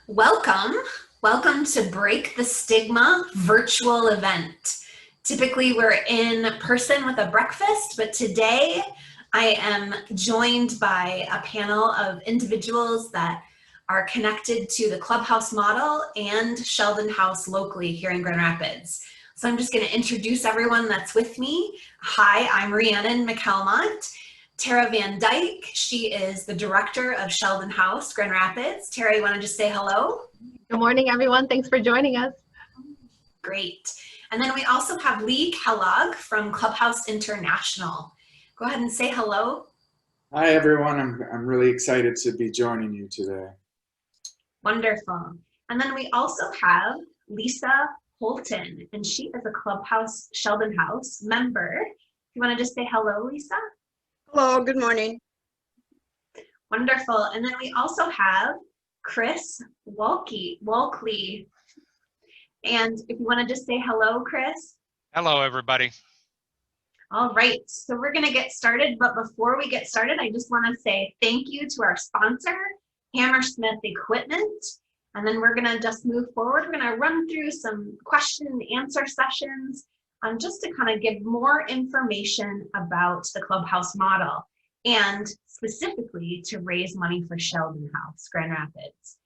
Welcome. Welcome to Break the Stigma virtual event. Typically we're in person with a breakfast, but today I am joined by a panel of individuals that are connected to the Clubhouse model and Sheldon House locally here in Grand Rapids. So I'm just going to introduce everyone that's with me. Hi, I'm Rhiannon McCalmont. Tara VanDyke, she is the director of Sheldon House, Grand Rapids. Tara, you want to just say hello? Good morning, everyone. Thanks for joining us. Great. And then we also have Kellogg from Clubhouse International. Go ahead and say hello. Hi, everyone. I'm really excited to be joining you today. Wonderful. And then we also have Leasa Holton, and she is a Clubhouse Sheldon House member. You want to just say hello, Leasa? Hello, good morning. Wonderful. And then we also have Chris Walkley. And if you want to just say hello, Chris. Hello, everybody. All right, so we're going to get started. But before we get started, I just want to say thank you to our sponsor, Hammersmith Equipment. And then we're going to just move forward. We're going to run through some question and answer sessions just to kind of give more information about the Clubhouse model and specifically to raise money for Sheldon House, Grand Rapids.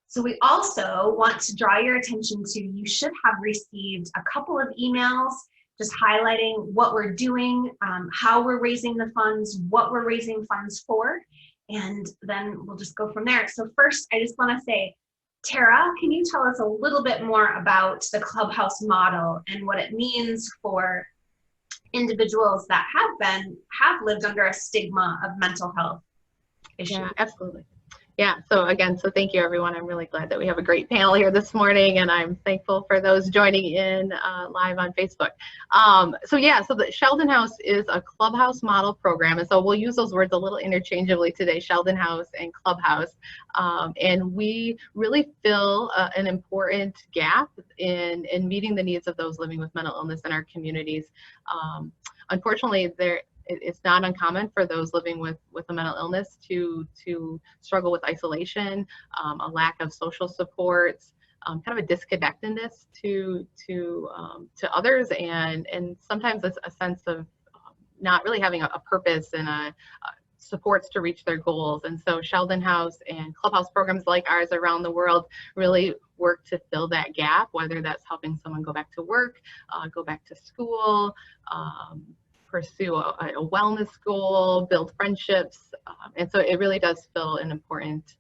So we also want to draw your attention to, you should have received a couple of emails just highlighting what we're doing, how we're raising the funds, what we're raising funds for, and then we'll just go from there. So first, I just want to say, Tara, can you tell us a little bit more about the Clubhouse model and what it means for individuals that have lived under a stigma of mental health issues? Yeah, absolutely. Yeah, so again, so thank you, everyone. I'm really glad that we have a great panel here this morning, and I'm thankful for those joining in live on Facebook. So the Sheldon House is a Clubhouse model program, and so we'll use those words a little interchangeably today, Sheldon House and Clubhouse. And we really fill an important gap in meeting the needs of those living with mental illness in our communities. Unfortunately, it's not uncommon for those living with a mental illness to struggle with isolation, a lack of social supports, kind of a disconnectedness to others, and sometimes a sense of not really having a purpose and supports to reach their goals. And so Sheldon House and Clubhouse programs like ours around the world really work to fill that gap, whether that's helping someone go back to work, go back to school, pursue a wellness goal, build friendships, and so it really does fill an important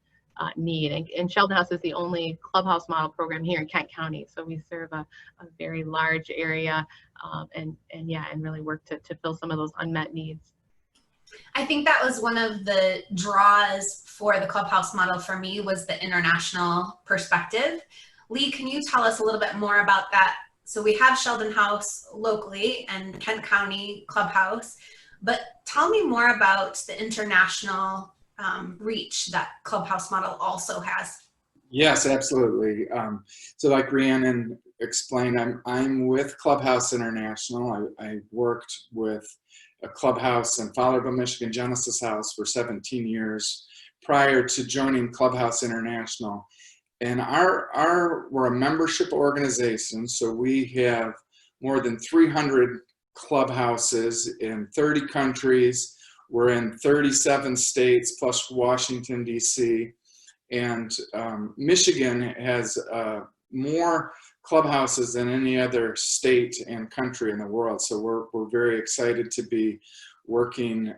need. And Sheldon House is the only Clubhouse model program here in Kent County, so we serve a very large area, and really work to fill some of those unmet needs. I think that was one of the draws for the Clubhouse model for me, was the international perspective. Lee, can you tell us a little bit more about that? So we have Sheldon House locally and Kent County Clubhouse, but tell me more about the international reach that Clubhouse model also has. Yes, absolutely. So like Rhiannon explained, I'm with Clubhouse International. I worked with a Clubhouse in Fowlerville, Michigan, Genesis House for 17 years prior to joining Clubhouse International. And we're a membership organization, so we have more than 300 clubhouses in 30 countries. We're in 37 states plus Washington, D.C. And Michigan has more clubhouses than any other state and country in the world. So we're very excited to be working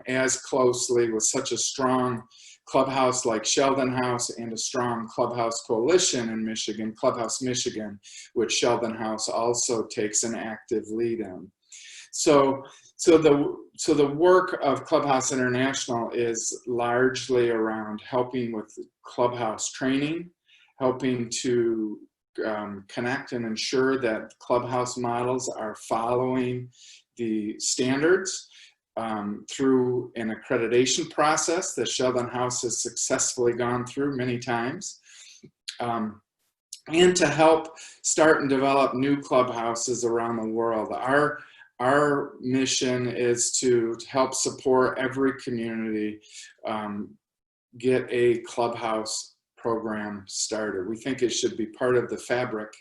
as closely with such a strong clubhouse like Sheldon House and a strong clubhouse coalition in Michigan, Clubhouse Michigan, which Sheldon House also takes an active lead in. So the work of Clubhouse International is largely around helping with clubhouse training, helping to connect and ensure that clubhouse models are following the standards through an accreditation process that Sheldon House has successfully gone through many times, and to help start and develop new clubhouses around the world. Our mission is to help support every community get a clubhouse program started. We think it should be part of the fabric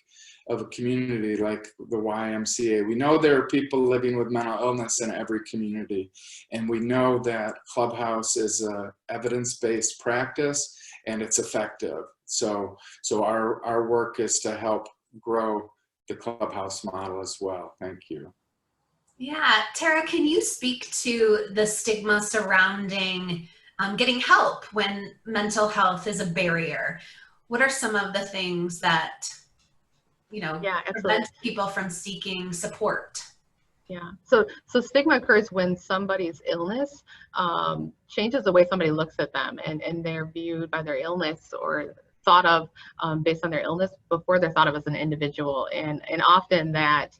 of a community like the YMCA. We know there are people living with mental illness in every community, and we know that Clubhouse is a evidence-based practice and it's effective. So our work is to help grow the Clubhouse model as well. Thank you. Yeah, Tara, can you speak to the stigma surrounding getting help when mental health is a barrier? What are some of the things that, you know, Yeah, absolutely. prevent people from seeking support? Yeah, so stigma occurs when somebody's illness changes the way somebody looks at them, and they're viewed by their illness or thought of based on their illness before they're thought of as an individual. And often that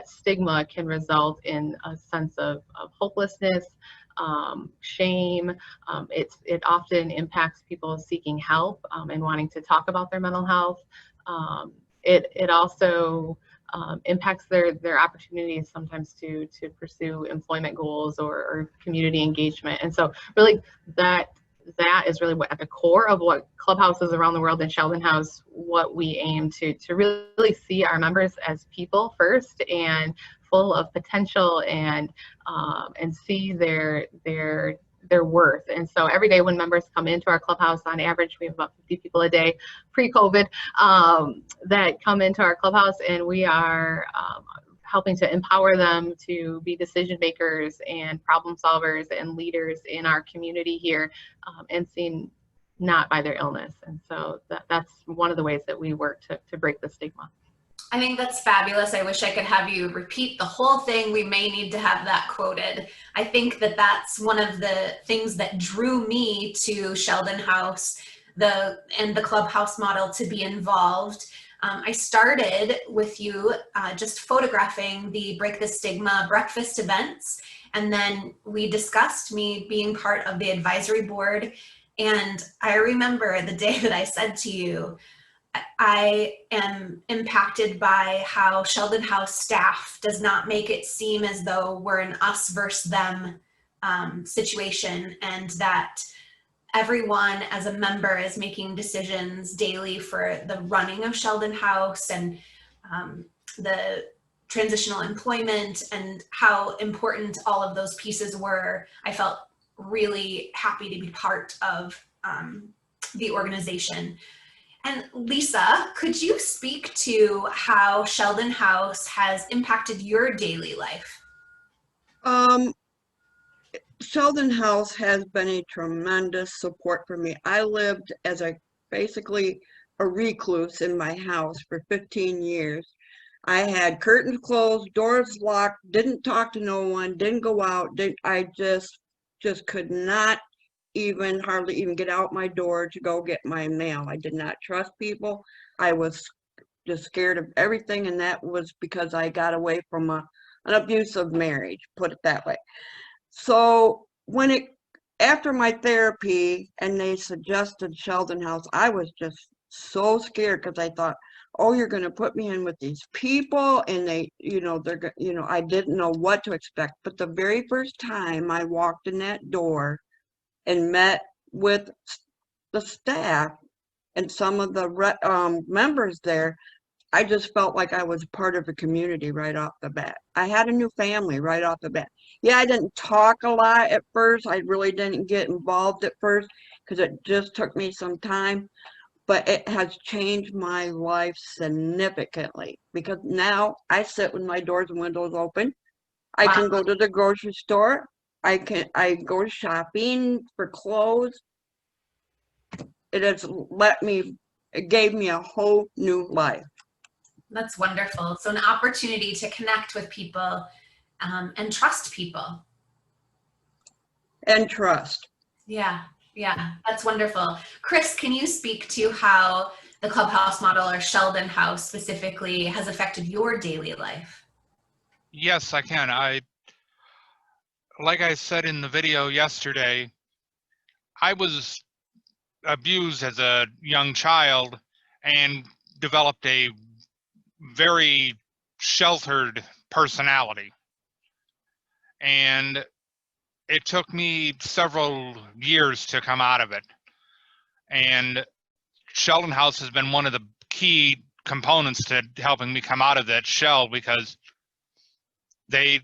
stigma can result in a sense of hopelessness, shame. It often impacts people seeking help and wanting to talk about their mental health. It also impacts their opportunities sometimes to pursue employment goals or community engagement. And so really that is really what at the core of what Clubhouses around the world and Sheldon House, what we aim to really see our members as people first and full of potential and see their worth. And so every day when members come into our Clubhouse, on average, we have about 50 people a day pre-COVID that come into our Clubhouse, and we are helping to empower them to be decision makers and problem solvers and leaders in our community here, and seen not by their illness. And so that's one of the ways that we work to break the stigma. I think that's fabulous. I wish I could have you repeat the whole thing. We may need to have that quoted. I think that that's one of the things that drew me to Sheldon House and the Clubhouse model to be involved. I started with you just photographing the Break the Stigma breakfast events, and then we discussed me being part of the advisory board. And I remember the day that I said to you, I am impacted by how Sheldon House staff does not make it seem as though we're an us versus them situation, and that everyone as a member is making decisions daily for the running of Sheldon House and the transitional employment and how important all of those pieces were. I felt really happy to be part of the organization. And Leasa, could you speak to how Sheldon House has impacted your daily life? Sheldon House has been a tremendous support for me. I lived as basically a recluse in my house for 15 years. I had curtains closed, doors locked, didn't talk to no one, didn't go out. I just could not hardly even get out my door to go get my mail. I did not trust people. I was just scared of everything, and that was because I got away from an abusive marriage, put it that way. So after my therapy and they suggested Sheldon House, I was just so scared because I thought, oh, you're going to put me in with these people, and I didn't know what to expect. But the very first time I walked in that door and met with the staff and some of the members there, I just felt like I was part of a community right off the bat. I had a new family right off the bat. Yeah, I didn't talk a lot at first. I really didn't get involved at first because it just took me some time. But it has changed my life significantly because now I sit with my doors and windows open. I can go to the grocery store. I go shopping for clothes. It gave me a whole new life. That's wonderful. So an opportunity to connect with people and trust people. And trust. Yeah, that's wonderful. Chris, can you speak to how the Clubhouse model or Sheldon House specifically has affected your daily life? Yes, I can. Like I said in the video yesterday, I was abused as a young child and developed a very sheltered personality. And it took me several years to come out of it. And Sheldon House has been one of the key components to helping me come out of that shell, because they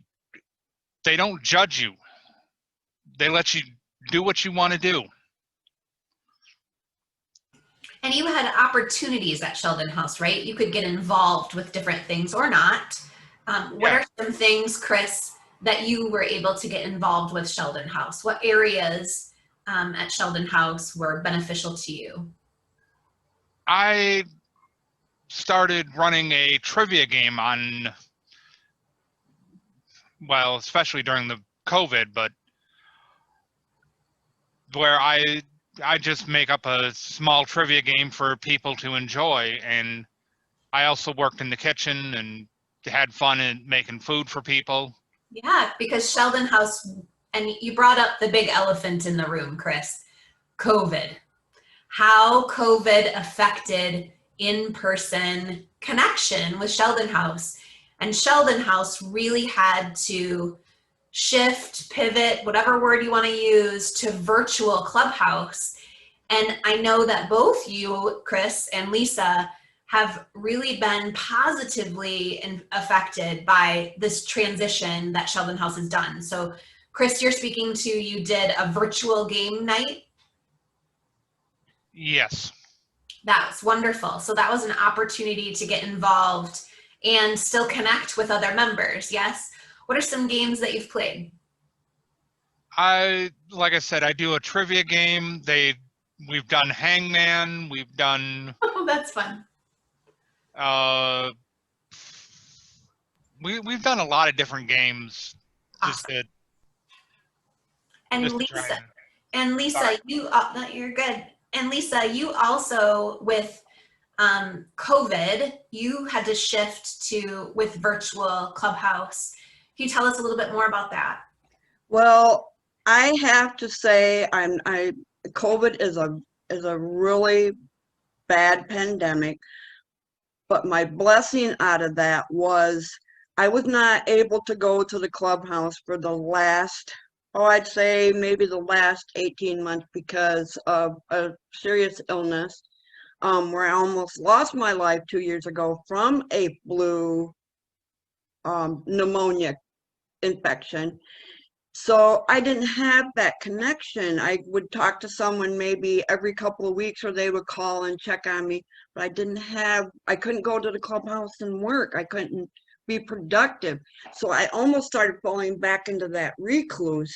don't judge you. They let you do what you want to do. And you had opportunities at Sheldon House, right? You could get involved with different things or not. What Yeah. are some things, Chris, that you were able to get involved with Sheldon House? What areas at Sheldon House were beneficial to you? I started running a trivia game on, well, especially during the COVID, but where I just make up a small trivia game for people to enjoy. And I also worked in the kitchen and had fun in making food for people. Yeah, because Sheldon House, and you brought up the big elephant in the room, Chris, COVID. How COVID affected in-person connection with Sheldon House. And Sheldon House really had to shift, pivot, whatever word you want to use, to virtual Clubhouse. And I know that both you, Chris and Leasa, have really been positively affected by this transition that Sheldon House has done. So Chris, you're speaking to, you did a virtual game night. Yes. That's wonderful. So that was an opportunity to get involved and still connect with other members. Yes. What are some games that you've played? Like I said, I do a trivia game. We've done Hangman. We've done. Oh, that's fun. We've done a lot of different games. Just Awesome. to, And just Leasa, Sorry. you, no, you're good. And Leasa, you also, with COVID, you had to shift with virtual Clubhouse. Can you tell us a little bit more about that? Well, I have to say, COVID is a really bad pandemic, but my blessing out of that was I was not able to go to the Clubhouse for the last, I'd say maybe the last 18 months because of a serious illness, where I almost lost my life 2 years ago from a flu pneumonia infection. So I didn't have that connection. I would talk to someone maybe every couple of weeks, or they would call and check on me, but I couldn't go to the Clubhouse and work. I couldn't be productive. So I almost started falling back into that recluse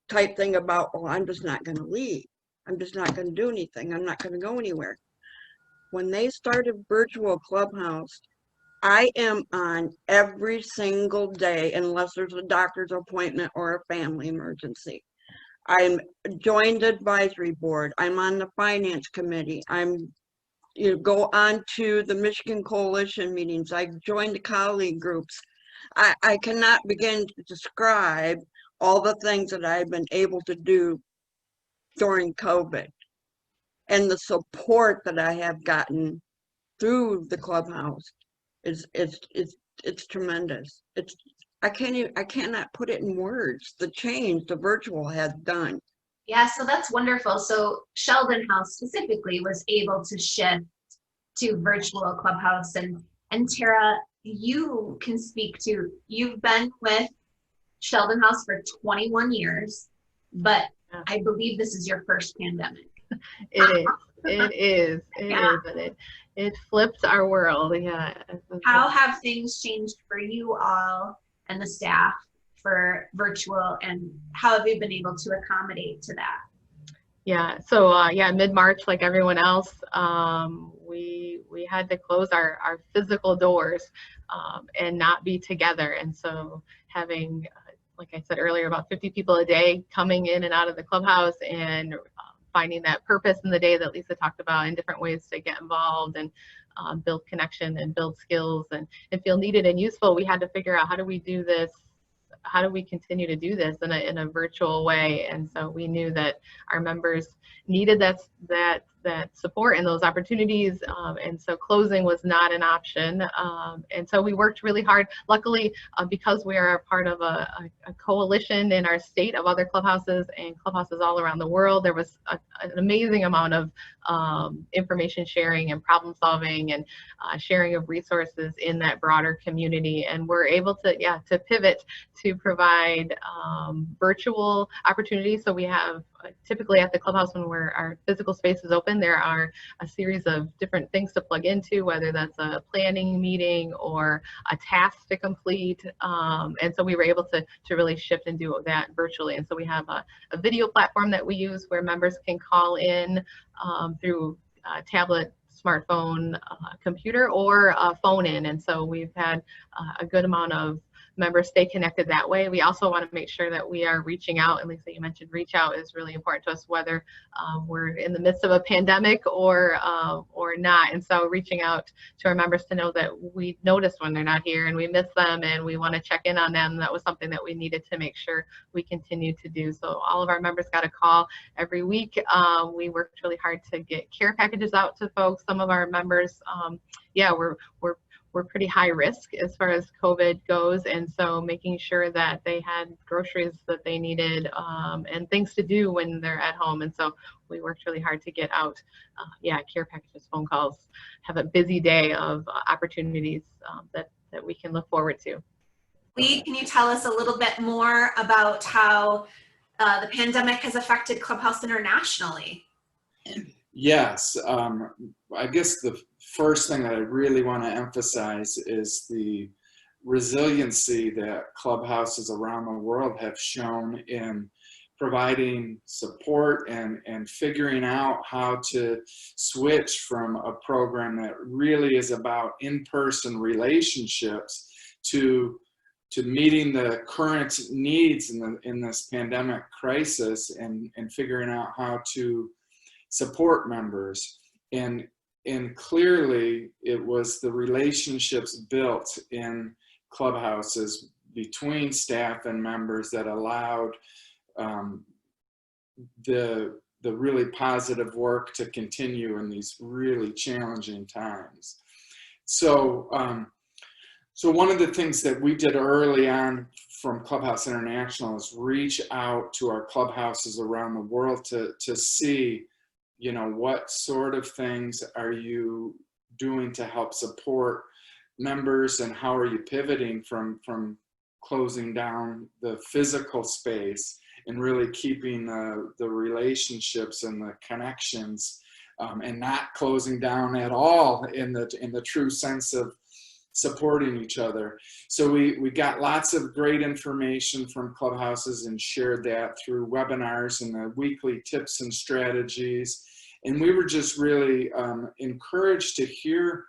type thing about, oh, I'm just not going to leave. I'm just not going to do anything. I'm not going to go anywhere. When they started virtual Clubhouse, I am on every single day unless there's a doctor's appointment or a family emergency. I'm joined advisory board. I'm on the finance committee. Go on to the Michigan Coalition meetings. I joined the colleague groups. I cannot begin to describe all the things that I've been able to do during COVID and the support that I have gotten through the Clubhouse. It's tremendous. I cannot put it in words. The change the virtual has done. Yeah, so that's wonderful. So Sheldon House specifically was able to shift to virtual Clubhouse, and Tara, you can speak to, you've been with Sheldon House for 21 years, but I believe this is your first pandemic. It is, and it flips our world. Yeah. How have things changed for you all and the staff for virtual, and how have you been able to accommodate to that? Yeah, so mid-March, like everyone else, we had to close our physical doors and not be together. And so having, like I said earlier, about 50 people a day coming in and out of the Clubhouse, and finding that purpose in the day that Leasa talked about, in different ways to get involved and build connection and build skills and feel needed and useful. We had to figure out, how do we do this? How do we continue to do this in a virtual way? And so we knew that our members needed that that support and those opportunities, and so closing was not an option. And so we worked really hard. Luckily, because we are a part of a coalition in our state of other clubhouses and clubhouses all around the world, there was an amazing amount of information sharing and problem solving and sharing of resources in that broader community. And we're able to pivot to provide virtual opportunities. So we have typically at the clubhouse, when our physical space is open, there are a series of different things to plug into, whether that's a planning meeting or a task to complete. And so we were able to really shift and do that virtually. And so we have a video platform that we use where members can call in through tablet, smartphone, computer, or phone in. And so we've had a good amount of members stay connected that way. We also want to make sure that we are reaching out, and Leasa, you mentioned reach out is really important to us, whether we're in the midst of a pandemic or not. And so reaching out to our members to know that we notice when they're not here and we miss them and we want to check in on them. That was something that we needed to make sure we continue to do. So all of our members got a call every week. We worked really hard to get care packages out to folks. Some of our members, we're pretty high risk as far as COVID goes, and so making sure that they had groceries that they needed and things to do when they're at home. And so we worked really hard to get out care packages, phone calls, have a busy day of opportunities that we can look forward to. Lee, can you tell us a little bit more about how the pandemic has affected Clubhouse internationally? Yes, I guess the first thing that I really want to emphasize is the resiliency that clubhouses around the world have shown in providing support and figuring out how to switch from a program that really is about in-person relationships to meeting the current needs in this pandemic crisis and figuring out how to support members. And clearly it was the relationships built in clubhouses between staff and members that allowed the really positive work to continue in these really challenging times. So one of the things that we did early on from Clubhouse International is reach out to our clubhouses around the world to see, what sort of things are you doing to help support members, and how are you pivoting from closing down the physical space and really keeping the relationships and the connections and not closing down at all in the true sense of supporting each other. So we got lots of great information from clubhouses and shared that through webinars and the weekly tips and strategies. And we were just really encouraged to hear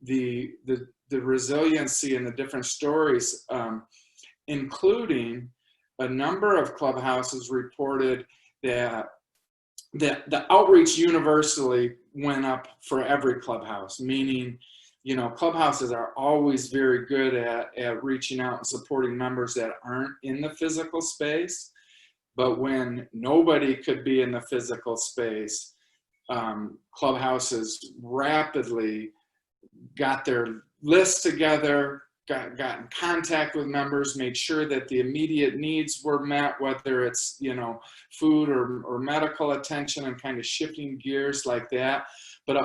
the resiliency and the different stories, including a number of clubhouses reported that the outreach universally went up for every clubhouse, meaning, clubhouses are always very good at reaching out and supporting members that aren't in the physical space. But when nobody could be in the physical space, clubhouses rapidly got their lists together, got in contact with members, made sure that the immediate needs were met, whether it's, food or medical attention, and kind of shifting gears like that. But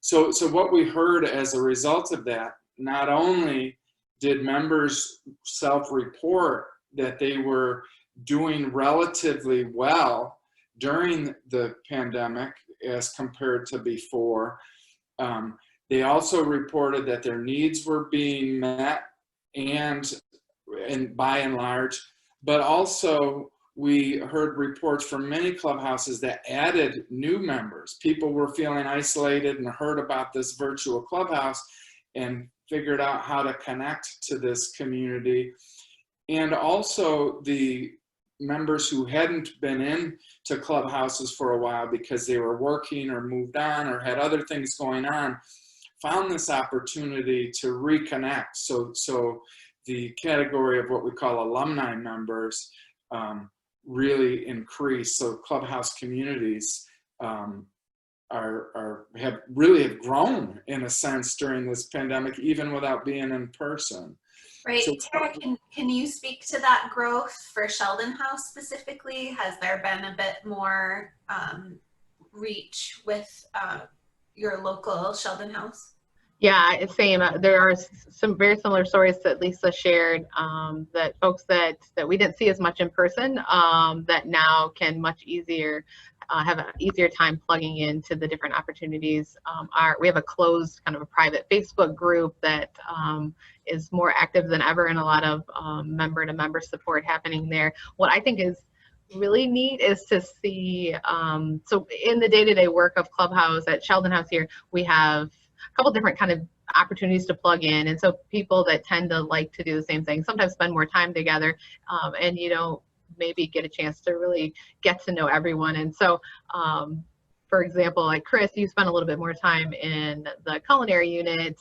so what we heard as a result of that, not only did members self-report that they were doing relatively well during the pandemic as compared to before, they also reported that their needs were being met and by and large, but also we heard reports from many clubhouses that added new members. People were feeling isolated and heard about this virtual clubhouse and figured out how to connect to this community. And also the members who hadn't been in to clubhouses for a while because they were working or moved on or had other things going on, found this opportunity to reconnect. So the category of what we call alumni members really increased. So clubhouse communities have grown in a sense during this pandemic, even without being in person. Right. So, Tara, can you speak to that growth for Sheldon House specifically? Has there been a bit more reach with your local Sheldon House? Yeah, it's same. There are some very similar stories that Leasa shared, that folks that we didn't see as much in person, that now can much easier have an easier time plugging into the different opportunities. We have a closed kind of a private Facebook group that is more active than ever, and a lot of member-to-member support happening there. What I think is really neat is to see, so in the day-to-day work of Clubhouse at Sheldon House here, we have a couple different kind of opportunities to plug in, and so people that tend to like to do the same thing sometimes spend more time together, and you don't maybe get a chance to really get to know everyone. And so for example, like Chris, you spent a little bit more time in the culinary unit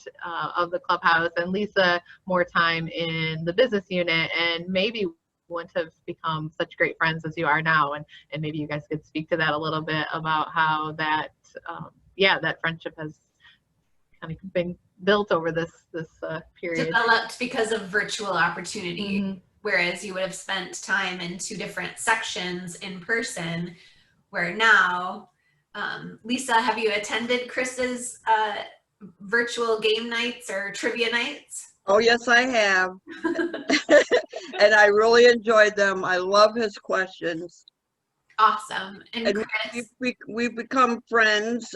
of the Clubhouse, and Leasa more time in the business unit, and maybe wouldn't have become such great friends as you are now. And maybe you guys could speak to that a little bit about how that that friendship has kind of been built over this period. Developed because of virtual opportunity, Mm-hmm. whereas you would have spent time in two different sections in person, where now, Leasa, have you attended Chris's virtual game nights or trivia nights? Oh, yes, I have. And I really enjoyed them. I love his questions. Awesome. And And Chris? we've become friends.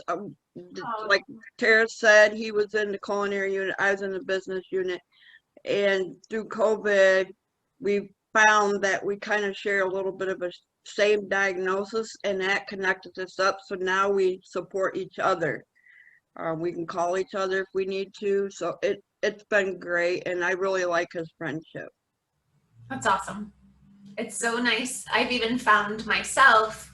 Like Tara said, he was in the culinary unit, I was in the business unit. And through COVID, we found that we kind of share a little bit of a same diagnosis, and that connected us up. So now we support each other. We can call each other if we need to. So it's been great, and I really like his friendship. That's awesome. It's so nice. I've even found myself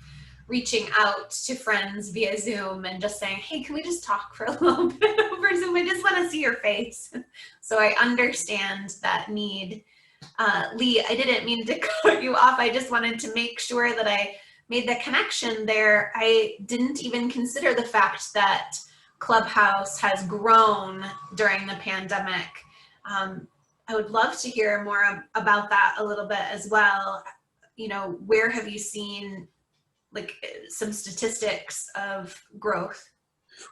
reaching out to friends via Zoom and just saying, hey, can we just talk for a little bit over Zoom? I just want to see your face. So I understand that need. Lee, I didn't mean to cut you off. I just wanted to make sure that I made the connection there. I didn't even consider the fact that Clubhouse has grown during the pandemic. I would love to hear more about that a little bit as well. You know, where have you seen like some statistics of growth?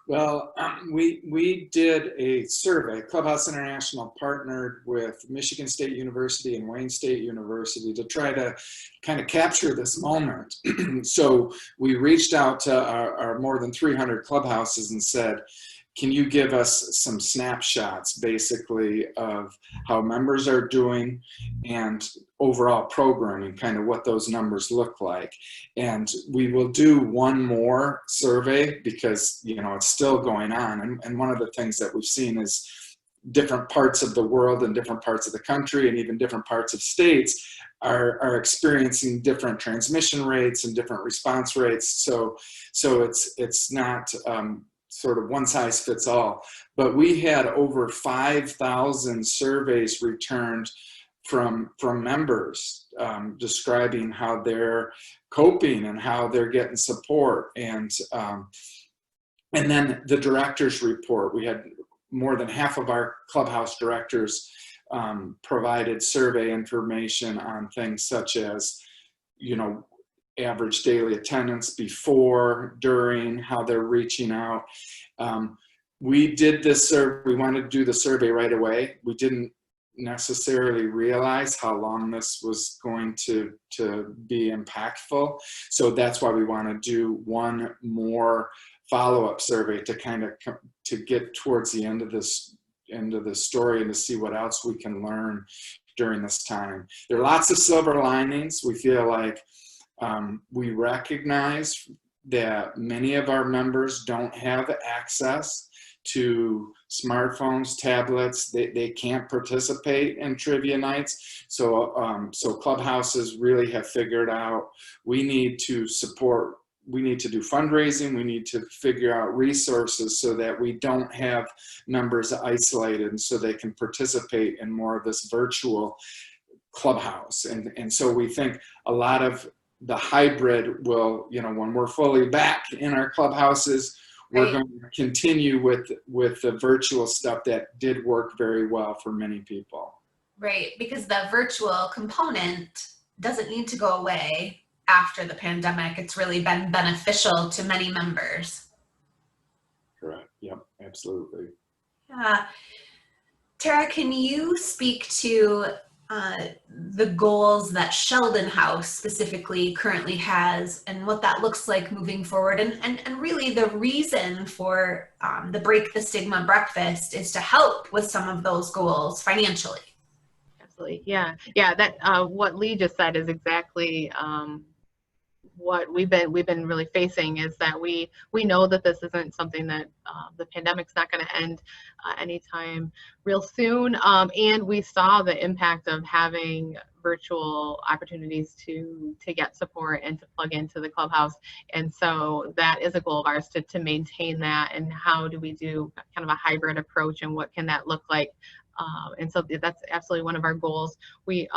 Well, we did a survey. Clubhouse International partnered with Michigan State University and Wayne State University to try to kind of capture this moment. So we reached out to our more than 300 clubhouses and said, can you give us some snapshots basically of how members are doing and overall programming, kind of what those numbers look like. And we will do one more survey because, you know, it's still going on. And one of the things that we've seen is different parts of the world and different parts of the country and even different parts of states are experiencing different transmission rates and different response rates. So it's not sort of one size fits all, but we had over 5,000 surveys returned from members describing how they're coping and how they're getting support. And then the director's report, we had more than half of our Clubhouse directors provided survey information on things such as, you know, average daily attendance before, during, how they're reaching out. We did this survey, we wanted to do the survey right away. We didn't necessarily realize how long this was going to be impactful. So that's why we want to do one more follow-up survey to kind of to get towards the end of the story and to see what else we can learn during this time. There are lots of silver linings. We feel like we recognize that many of our members don't have access to smartphones, tablets. They can't participate in trivia nights. So clubhouses really have figured out we need to support, we need to do fundraising, we need to figure out resources so that we don't have members isolated and so they can participate in more of this virtual clubhouse. And so we think a lot of the hybrid will, you know, when we're fully back in our clubhouses, we're Right. going to continue with the virtual stuff that did work very well for many people. Right, because the virtual component doesn't need to go away after the pandemic. It's really been beneficial to many members. Correct. Yep, absolutely. Yeah. Tara, can you speak to the goals that Sheldon House specifically currently has and what that looks like moving forward? And really the reason for the Break the Stigma breakfast is to help with some of those goals financially. Absolutely. Yeah. That what Lee just said is exactly what we've been really facing, is that we know that this isn't something that the pandemic's not going to end anytime real soon, and we saw the impact of having virtual opportunities to get support and to plug into the Clubhouse. And so that is a goal of ours to maintain that. And how do we do kind of a hybrid approach, and what can that look like? And so that's absolutely one of our goals. We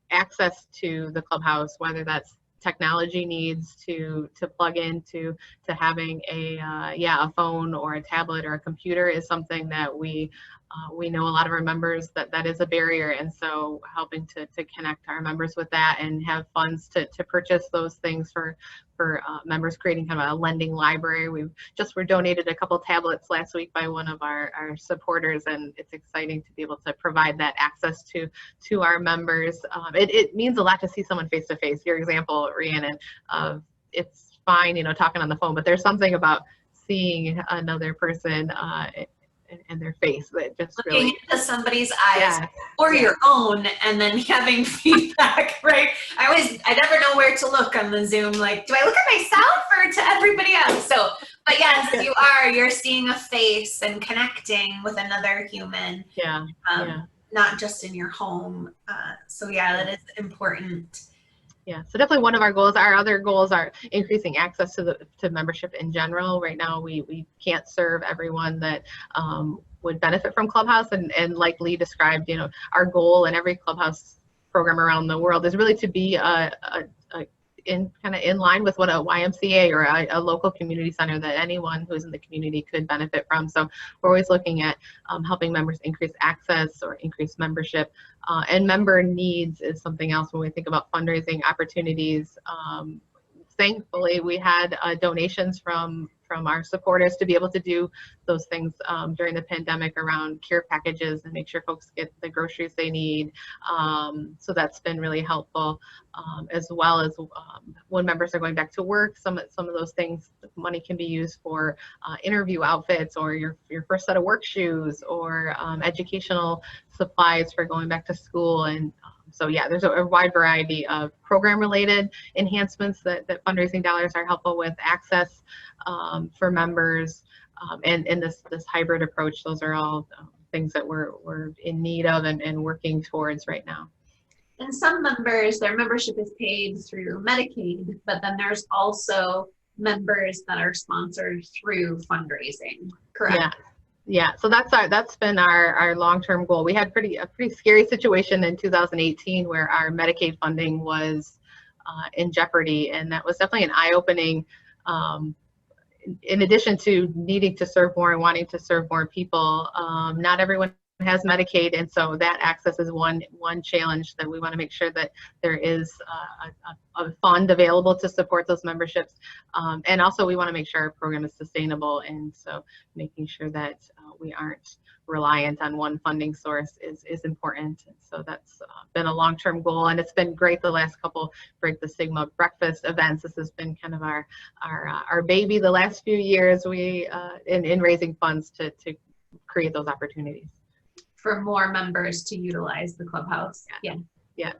access to the Clubhouse, whether that's technology needs to plug into having a phone or a tablet or a computer, is something that we know a lot of our members that is a barrier. And so helping to connect our members with that and have funds to purchase those things for members, creating kind of a lending library. We're donated a couple tablets last week by one of our supporters, and it's exciting to be able to provide that access to our members. It means a lot to see someone face to face. Your example, Rhiannon, it's fine, talking on the phone, but there's something about seeing another person in their face that just looking really into somebody's eyes, yeah, or your own, and then having feedback, right? I never know where to look on the Zoom. Like, do I look at myself or to everybody else? So, but yes, you're seeing a face and connecting with another human. Not just in your home. So yeah, that is important. Yeah, so definitely one of our goals. Our other goals are increasing access to membership in general. Right now, we can't serve everyone that would benefit from Clubhouse, and like Lee described, our goal in every Clubhouse program around the world is really to be in line with what a YMCA or a local community center that anyone who's in the community could benefit from. So we're always looking at helping members increase access or increase membership. And member needs is something else when we think about fundraising opportunities. Thankfully, we had donations from our supporters to be able to do those things during the pandemic around care packages and make sure folks get the groceries they need. So that's been really helpful, as well as when members are going back to work, some of those things, money can be used for interview outfits, or your first set of work shoes, or educational supplies for going back to school. And so yeah, there's a wide variety of program-related enhancements that fundraising dollars are helpful with, access for members, and this hybrid approach. Those are all things that we're in need of and working towards right now. And some members, their membership is paid through Medicaid, but then there's also members that are sponsored through fundraising, correct? Yeah, so that's been our long-term goal. We had a pretty scary situation in 2018 where our Medicaid funding was in jeopardy, and that was definitely an eye-opening. In addition to needing to serve more and wanting to serve more people, not everyone has Medicaid, and so that access is one challenge that we want to make sure that there is a fund available to support those memberships, and also we want to make sure our program is sustainable, and so making sure that we aren't reliant on one funding source is important. And so that's been a long-term goal, and it's been great the last couple Break the Stigma breakfast events. This has been kind of our baby the last few years. We in raising funds to create those opportunities for more members to utilize the Clubhouse. Yeah.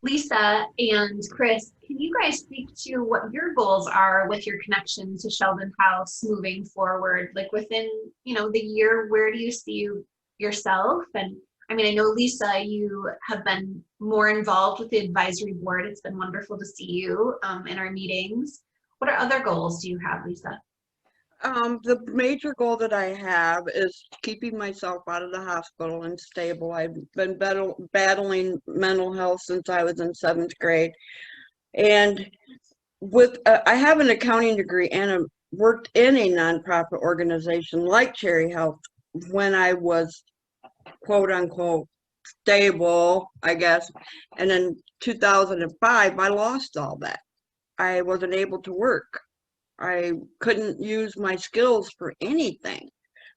Leasa and Chris, can you guys speak to what your goals are with your connection to Sheldon House moving forward? Like within, the year, where do you see yourself? And I mean, I know, Leasa, you have been more involved with the advisory board. It's been wonderful to see you in our meetings. What other goals do you have, Leasa? The major goal that I have is keeping myself out of the hospital and stable. I've been battling mental health since I was in 7th grade. And with I have an accounting degree and worked in a nonprofit organization like Cherry Health when I was quote unquote stable, I guess. And in 2005, I lost all that. I wasn't able to work. I couldn't use my skills for anything.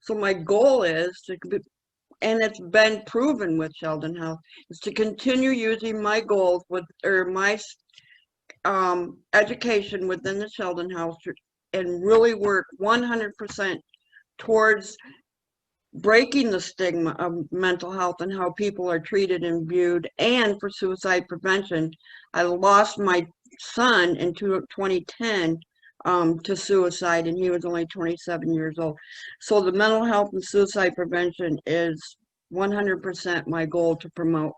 So my goal is to, and it's been proven with Sheldon House, is to continue using my goals with, or my education within the Sheldon House and really work 100% towards breaking the stigma of mental health and how people are treated and viewed, and for suicide prevention. I lost my son in 2010 to suicide, and he was only 27 years old. So the mental health and suicide prevention is 100% my goal to promote.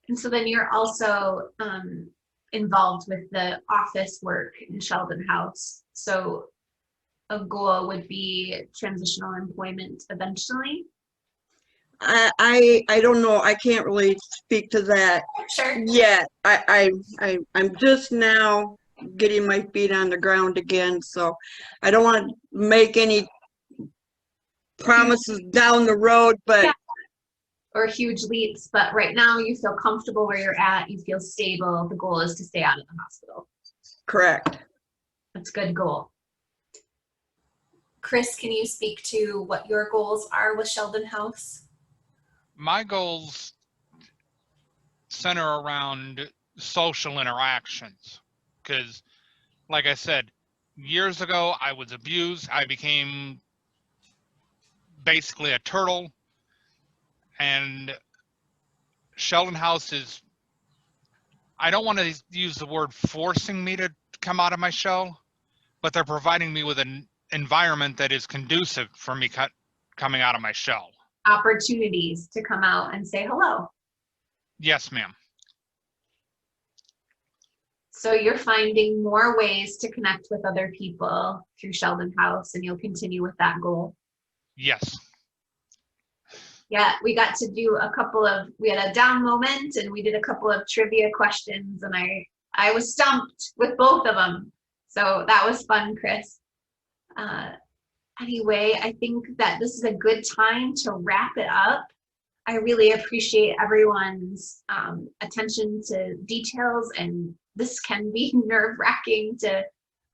And so then you're also involved with the office work in Sheldon House. So a goal would be transitional employment eventually. I don't know. I can't really speak to that Sure. yet. I'm just now getting my feet on the ground again, so I don't want to make any promises down the road, but Yeah. Or huge leaps, but right now you feel comfortable where you're at, you feel stable. The goal is to stay out of the hospital. correct. That's a good goal. Chris, can you speak to what your goals are with Sheldon House? My goals center around social interactions because, like I said, years ago I was abused. I became basically a turtle, and Sheldon House is, I don't want to use the word forcing me to come out of my shell, but they're providing me with an environment that is conducive for me coming out of my shell. Opportunities to come out and say hello. Yes, ma'am. So you're finding more ways to connect with other people through Sheldon House, and you'll continue with that goal. Yes. Yeah, we got to do we had a down moment and we did a couple of trivia questions, and I was stumped with both of them. So that was fun, Chris. Anyway, I think that this is a good time to wrap it up. I really appreciate everyone's attention to details, and this can be nerve-wracking to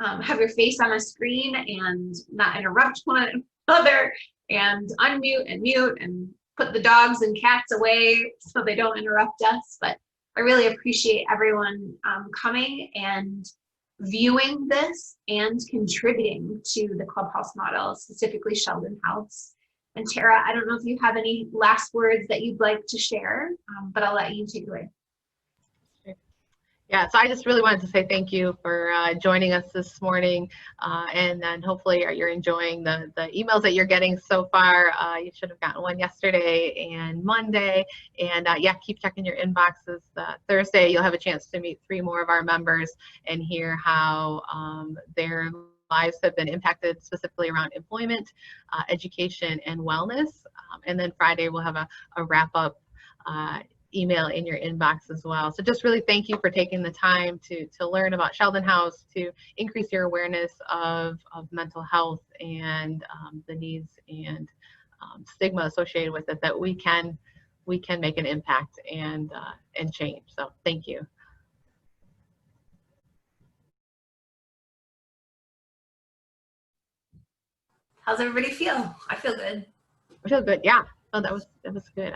have your face on a screen and not interrupt one another and unmute and mute and put the dogs and cats away so they don't interrupt us. But I really appreciate everyone coming and viewing this and contributing to the Clubhouse model, specifically Sheldon House. And Tara, I don't know if you have any last words that you'd like to share, but I'll let you take it away. Yeah, so I just really wanted to say thank you for joining us this morning, and then hopefully you're enjoying the emails that you're getting so far. You should have gotten one yesterday and Monday, and yeah, keep checking your inboxes. Thursday you'll have a chance to meet 3 more of our members and hear how their lives have been impacted, specifically around employment, education, and wellness. And then Friday we'll have a wrap-up email in your inbox as well. So just really thank you for taking the time to learn about Sheldon House, to increase your awareness of mental health and the needs and stigma associated with it, that we can make an impact and change. So thank you. How's everybody feel? I feel good. I feel good. Yeah. Oh, that was good.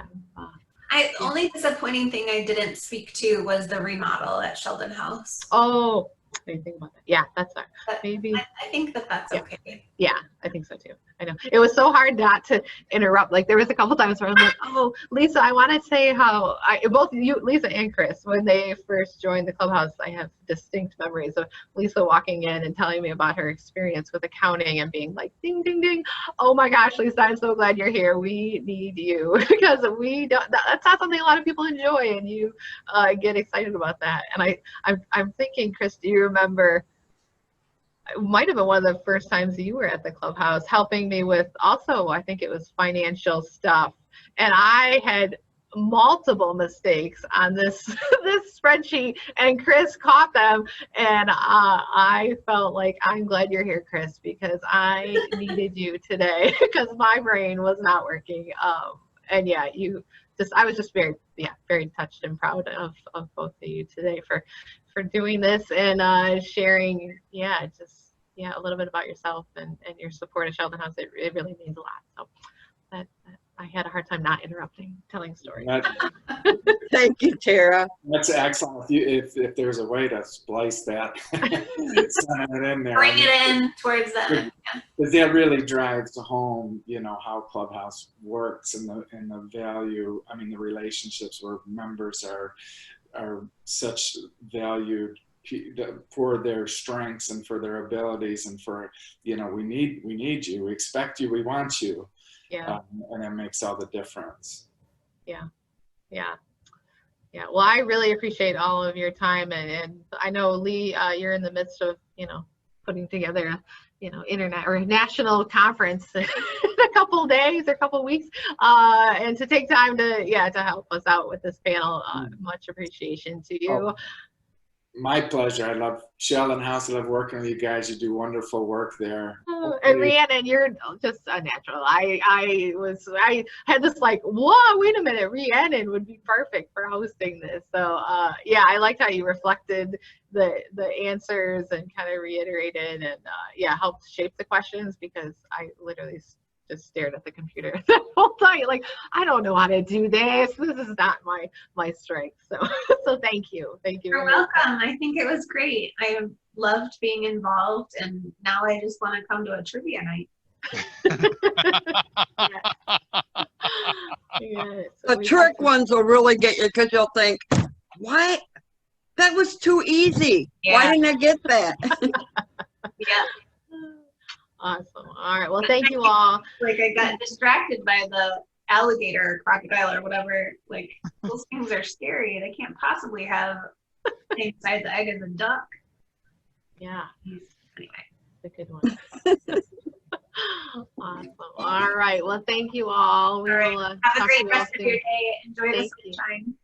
Only disappointing thing I didn't speak to was the remodel at Sheldon House. Oh, I didn't think about that. Yeah, that's that. But Maybe. I think that's Yeah. okay. Yeah, I think so too. I know. It was so hard not to interrupt. Like there was a couple times where I'm like, oh, Leasa, I want to say how both you, Leasa and Chris, when they first joined the Clubhouse, I have distinct memories of Leasa walking in and telling me about her experience with accounting and being like, ding, ding, ding. Oh my gosh, Leasa, I'm so glad you're here. We need you because that's not something a lot of people enjoy, and you get excited about that. And I'm thinking, Chris, do you remember, it might have been one of the first times you were at the Clubhouse helping me with also, I think it was financial stuff. And I had multiple mistakes on this this spreadsheet, and Chris caught them, and I felt like, I'm glad you're here, Chris, because I needed you today because my brain was not working. And yeah, I was just very touched and proud of both of you today for doing this and sharing a little bit about yourself and your support of Sheldon House. It really means a lot. So that I had a hard time not interrupting, telling stories. Thank you, Tara. That's excellent. If there's a way to splice that, send it in there. Bring it in towards that. Because that really drives home, how Clubhouse works and the value. I mean, the relationships where members are such valued for their strengths and for their abilities, and for we need you, we expect you, we want you. Yeah. And it makes all the difference. Yeah. Well, I really appreciate all of your time, and I know, Lee, you're in the midst of putting together a internet or national conference in a couple of days or a couple of weeks, and to take time to help us out with this panel. Much appreciation to you. Oh, my pleasure. I love Sheldon House. I love working with you guys. You do wonderful work there. And Rhiannon, you're just a natural. I had this like, whoa, wait a minute, Rhiannon would be perfect for hosting this. So I liked how you reflected the answers and kind of reiterated and helped shape the questions, because I literally just stared at the computer the whole time. Like, I don't know how to do this. This is not my strength. So thank you. You're welcome. I think it was great. I loved being involved, and now I just want to come to a trivia night. The trick ones will really get you, because you'll think, what? That was too easy. Yeah. Why didn't I get that? Yeah. Awesome. All right. Well, thank you all. Like, I got distracted by the alligator or crocodile or whatever. Like, those things are scary. They can't possibly have inside the egg as a duck. Yeah. Anyway. That's a good one. Awesome. All right. Well, thank you all. All right. Will, have a great rest of your day. Enjoy the Thank you. sunshine.